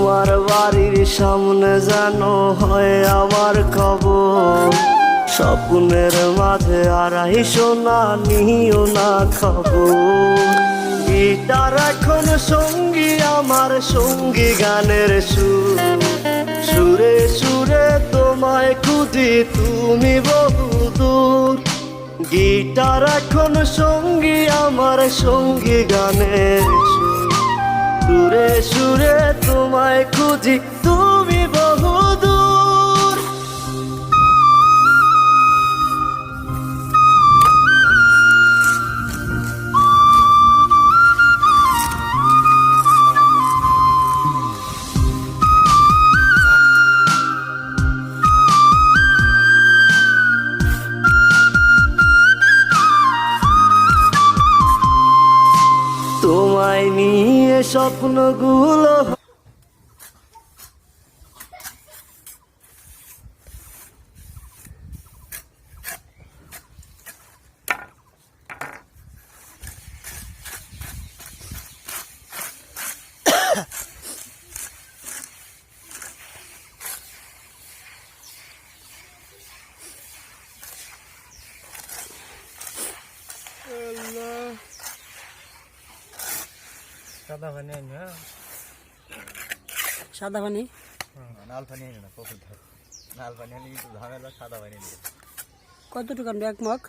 তোমার বাড়ির সামনে যেন হয় আমার কবর। স্বপ্নের মাঝে আড়াইশো না নিও না খবর। গিটার এখন সঙ্গী আমার, সঙ্গী গানের সুর। সুরে সুরে তোমায় খুঁজি তুমি বহুদূর। গিটার এখন সঙ্গী আমার, সঙ্গী গানের সুর। সুরে সুরে তোমায় খুঁজি তুমি বহুদূর। তোমায় নিয়ে স্বপ্নগুলো সাদা পানি না, সাদা পানি লাল পানি না, পুকুর ধার লাল পানি আনি কিন্তু ঝামেলা, সাদা পানি কতটুকু আনবে? এক মগ।